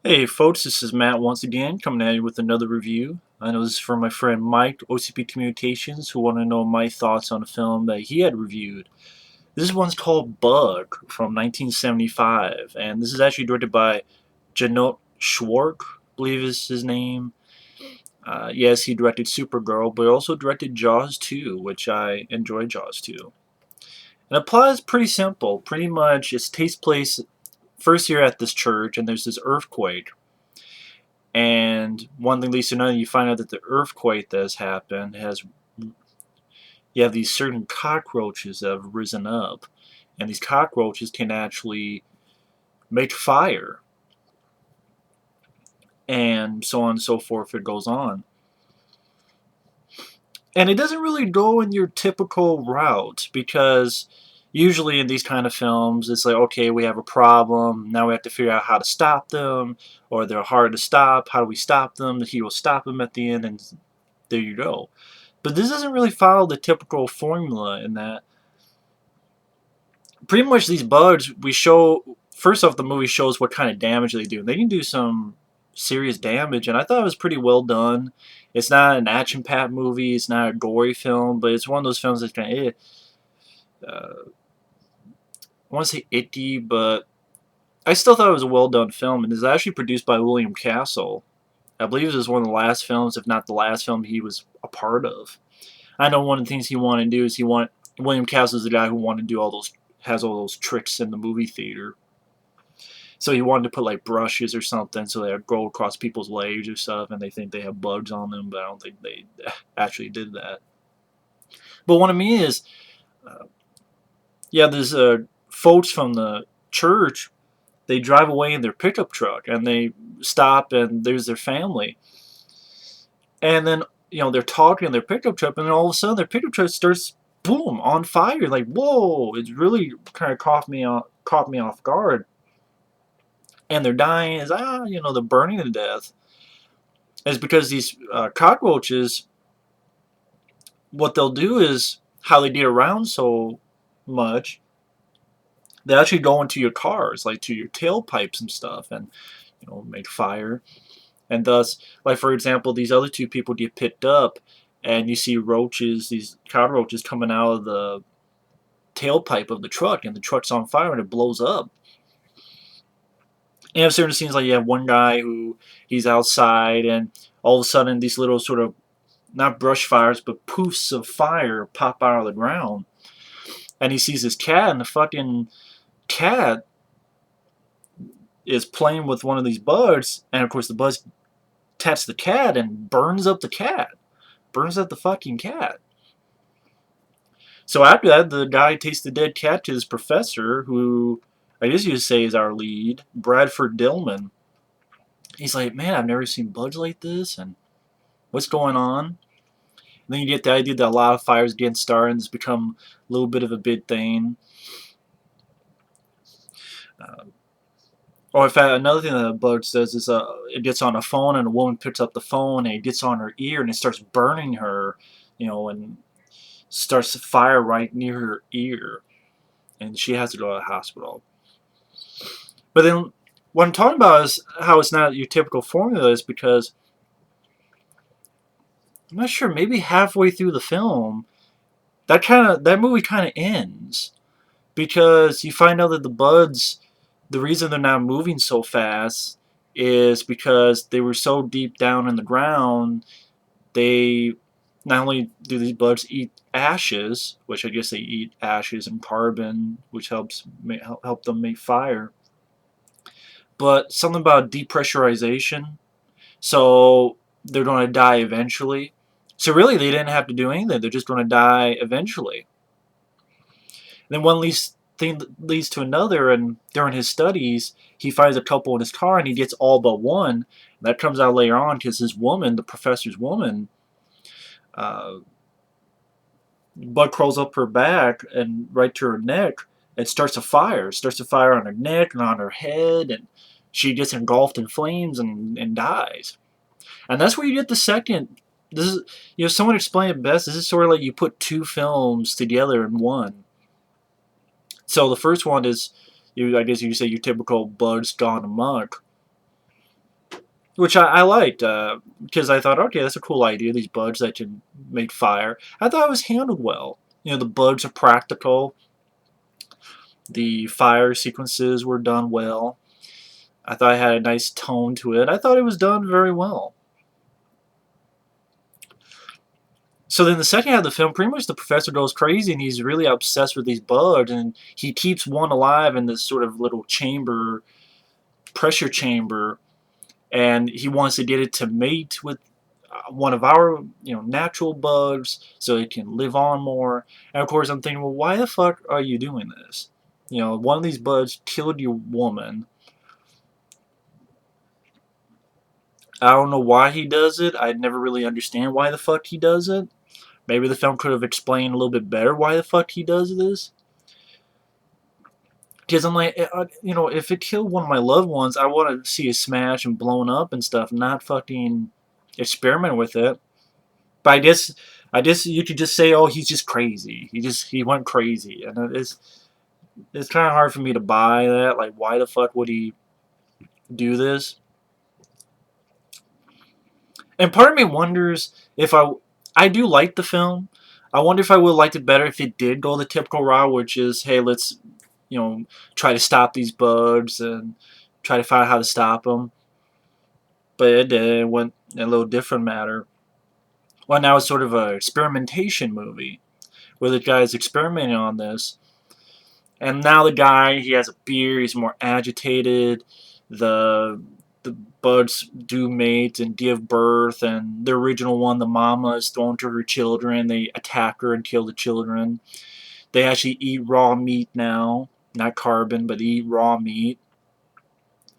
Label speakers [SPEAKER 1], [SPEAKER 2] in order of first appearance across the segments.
[SPEAKER 1] Hey folks, this is Matt once again coming at you with another review. I know this is from my friend Mike, OCP Communications, who wanted to know my thoughts on a film that he had reviewed. This one's called Bug from 1975, and this is actually directed by Jeannot Szwarc, I believe is his name. Yes, he directed Supergirl, but he also directed Jaws 2, which I enjoyed Jaws 2. And the plot is pretty simple. Pretty much, it takes place first here at this church, and there's this earthquake. And one thing leads to another, you find out that the earthquake that has happened has you have these certain cockroaches that have risen up, and these cockroaches can actually make fire, and so on and so forth. It goes on, and it doesn't really go in your typical route because usually in these kind of films, it's like, okay, we have a problem. Now we have to figure out how to stop them, or they're hard to stop. How do we stop them? The hero will stop them at the end, and there you go. But this doesn't really follow the typical formula in that pretty much these bugs we show first off the movie shows what kind of damage they do. They can do some serious damage, and I thought it was pretty well done. It's not an action-packed movie, it's not a gory film, but it's one of those films that's kind of I want to say icky, but I still thought it was a well done film, and it's actually produced by William Castle. I believe this was one of the last films, if not the last film, he was a part of. I know one of the things he wanted to do is William Castle is the guy who wanted to do all those tricks in the movie theater. So he wanted to put like brushes or something so they would go across people's legs or stuff, and they think they have bugs on them, but I don't think they actually did that. But what I mean is, uh, yeah, there's folks from the church. They drive away in their pickup truck, and they stop, and there's their family, and then they're talking in their pickup truck, and then all of a sudden their pickup truck starts boom on fire. Like, whoa! It's really kind of caught me off guard. And they're dying. Is they're burning to death. Is because these cockroaches, what they'll do is how they get around so much. They actually go into your cars, like to your tailpipes and stuff, and make fire. And thus, like for example, these other two people get picked up, and you see roaches, these cockroaches coming out of the tailpipe of the truck, and the truck's on fire and it blows up. And you have certain scenes like you have one guy who he's outside, and all of a sudden these little sort of not brush fires but poofs of fire pop out of the ground, and he sees his cat, and the fucking cat is playing with one of these bugs, and of course the bug attacks the cat and burns up the cat, burns up the fucking cat. So after that, the guy takes the dead cat to his professor, who I guess you would say is our lead, Bradford Dillman. He's like, man, I've never seen bugs like this, and what's going on? And then you get the idea that a lot of fires get started, and it's become a little bit of a big thing. Uh, or in fact, another thing that bugs does is it gets on a phone, and a woman picks up the phone, and it gets on her ear, and it starts burning her, and starts to fire right near her ear, and she has to go to the hospital. But then what I'm talking about is how it's not your typical formula is because I'm not sure, maybe halfway through the film, that movie kind of ends because you find out that the buds, the reason they're not moving so fast is because they were so deep down in the ground. They not only do these bugs eat ashes, which I guess they eat ashes and carbon, which help them make fire, but something about depressurization. So they're going to die eventually. So really, they didn't have to do anything. They're just going to die eventually. And then thing leads to another, and during his studies, he finds a couple in his car, and he gets all but one. And that comes out later on because his woman, the professor's woman, uh, bug crawls up her back and right to her neck and starts a fire. Starts a fire on her neck and on her head, and she gets engulfed in flames and dies. And that's where you get the second. This is, someone explained it best. This is sort of like you put two films together in one. So the first one is, I guess you could say your typical bugs gone amok. which I liked because I thought, okay, that's a cool idea. These bugs that can make fire. I thought it was handled well. You know, the bugs are practical. The fire sequences were done well. I thought it had a nice tone to it. I thought it was done very well. So then the second half of the film, pretty much the professor goes crazy and he's really obsessed with these bugs and he keeps one alive in this sort of little chamber, pressure chamber, and he wants to get it to mate with one of our natural bugs so it can live on more. And of course I'm thinking, well, why the fuck are you doing this? One of these bugs killed your woman. I don't know why he does it. I never really understand why the fuck he does it. Maybe the film could have explained a little bit better why the fuck he does this. Because I'm like, if it killed one of my loved ones, I want to see it smash and blown up and stuff, not fucking experiment with it. But I guess you could just say, oh, he's just crazy. He went crazy, and it's kind of hard for me to buy that. Like, why the fuck would he do this? And part of me wonders if I do like the film. I wonder if I would have liked it better if it did go the typical route, which is, hey, let's try to stop these bugs and try to find out how to stop them. But it did. It went a little different matter. Well, now it's sort of a experimentation movie where the guy's experimenting on this, and now the guy he has a beard. He's more agitated. The bugs do mate and give birth, and the original one, the mama, is thrown to her children. They attack her and kill the children. They actually eat raw meat now, not carbon, but eat raw meat.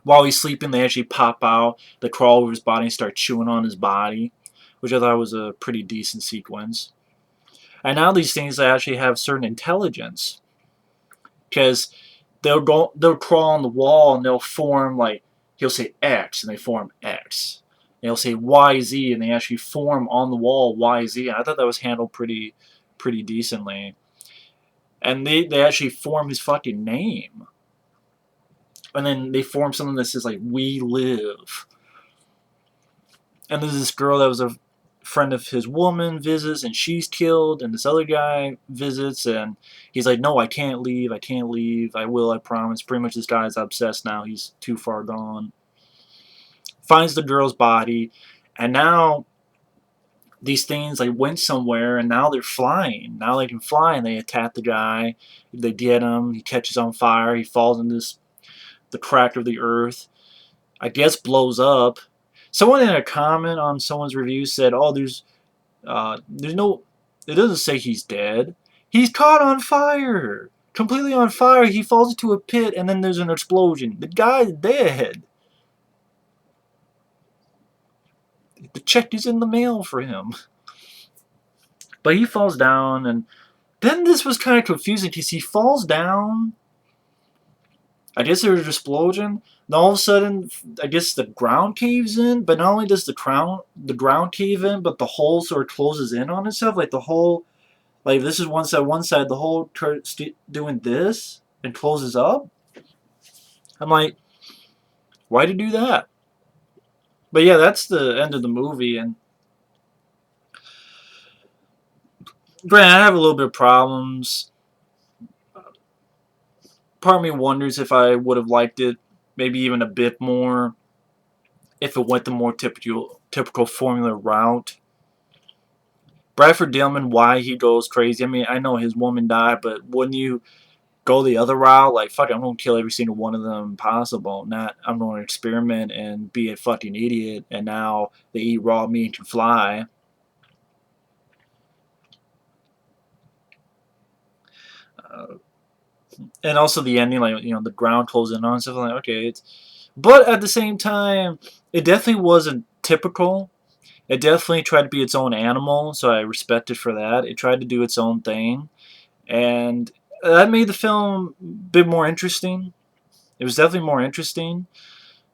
[SPEAKER 1] While he's sleeping, they actually pop out, they crawl over his body and start chewing on his body, which I thought was a pretty decent sequence. And now these things actually have certain intelligence, because they'll crawl on the wall and they'll form, like, he'll say X and they form X. And he'll say YZ and they actually form on the wall YZ. And I thought that was handled pretty decently. And they actually form his fucking name. And then they form something that says, like, we live. And there's this girl that was a friend of his woman visits, and she's killed, and this other guy visits, and he's like, no, I can't leave, I will, I promise. Pretty much this guy's obsessed now, he's too far gone. Finds the girl's body, and now these things, like, went somewhere, and now they're flying. Now they can fly, and they attack the guy, they get him, he catches on fire, he falls into the crack of the earth, I guess blows up. Someone in a comment on someone's review said, oh, there's no, it doesn't say he's dead. He's caught on fire. Completely on fire. He falls into a pit and then there's an explosion. The guy's dead. The check is in the mail for him. But he falls down, and then this was kind of confusing because he falls down. I guess there's an explosion. Then all of a sudden, I guess the ground caves in. But not only does the ground cave in, but the hole sort of closes in on itself. Like the hole, like this is one side, the hole doing this and closes up. I'm like, why did you do that? But yeah, that's the end of the movie. And granted, I have a little bit of problems. Part of me wonders if I would have liked it maybe even a bit more if it went the more typical formula route. Bradford Dillman, why he goes crazy? I mean, I know his woman died, but wouldn't you go the other route? Like, fuck it, I'm gonna kill every single one of them possible. Not, I'm gonna experiment and be a fucking idiot, and now they eat raw meat and can fly. Uh, and also the ending, like, the ground closing on stuff. Like, okay, but at the same time, it definitely wasn't typical. It definitely tried to be its own animal, so I respect it for that. It tried to do its own thing, and that made the film a bit more interesting. It was definitely more interesting.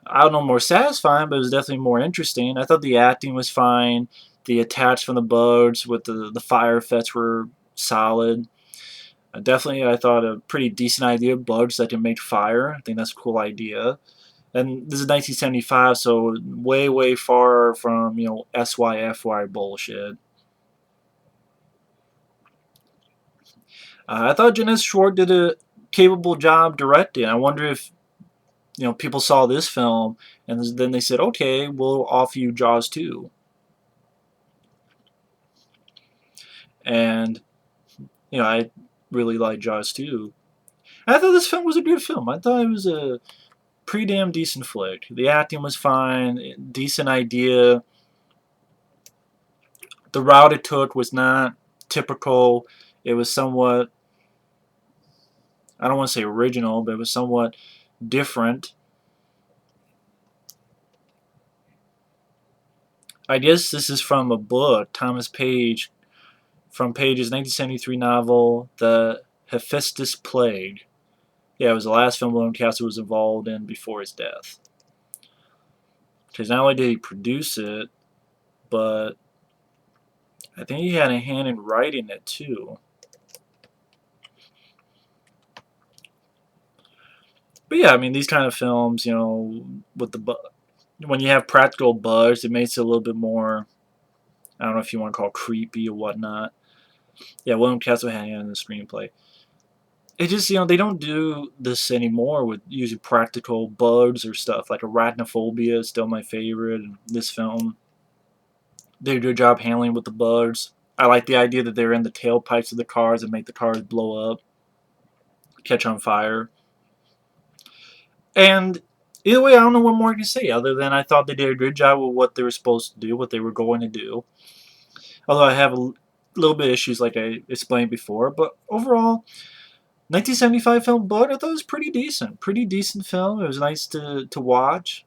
[SPEAKER 1] I don't know, more satisfying, but it was definitely more interesting. I thought the acting was fine. The attacks from the bugs with the fire effects were solid. Definitely, I thought a pretty decent idea. Bugs that can make fire. I think that's a cool idea. And this is 1975, so way, way far from, you know, SYFY bullshit. I thought Jeannot Szwarc did a capable job directing. I wonder if, you know, people saw this film and then they said, okay, we'll offer you Jaws 2. And, you know, I really like Jaws 2. I thought this film was a good film. I thought it was a pretty damn decent flick. The acting was fine, decent idea. The route it took was not typical. It was somewhat, I don't want to say original, but it was somewhat different. I guess this is from a book, Thomas Page, from Page's 1973 novel, The Hephaestus Plague. Yeah, it was the last film William Castle was involved in before his death. Because not only did he produce it, but I think he had a hand in writing it too. But yeah, I mean, these kind of films, you know, with the when you have practical bugs, it makes it a little bit more, I don't know if you want to call it creepy or whatnot. Yeah, William Castle had a hand in the screenplay. It just, you know, they don't do this anymore with using practical bugs or stuff. Like arachnophobia is still my favorite. And this film, they do a good job handling with the bugs. I like the idea that they're in the tailpipes of the cars and make the cars blow up, catch on fire. And either way, I don't know what more I can say other than I thought they did a good job with what they were supposed to do, what they were going to do. Although I have a little bit of issues like I explained before. But overall, 1975 film, but I thought it was pretty decent. Pretty decent film. It was nice to watch.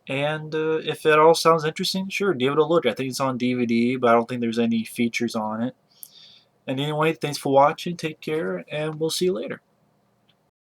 [SPEAKER 1] And if it all sounds interesting, sure, give it a look. I think it's on DVD, but I don't think there's any features on it. And anyway, thanks for watching. Take care, and we'll see you later.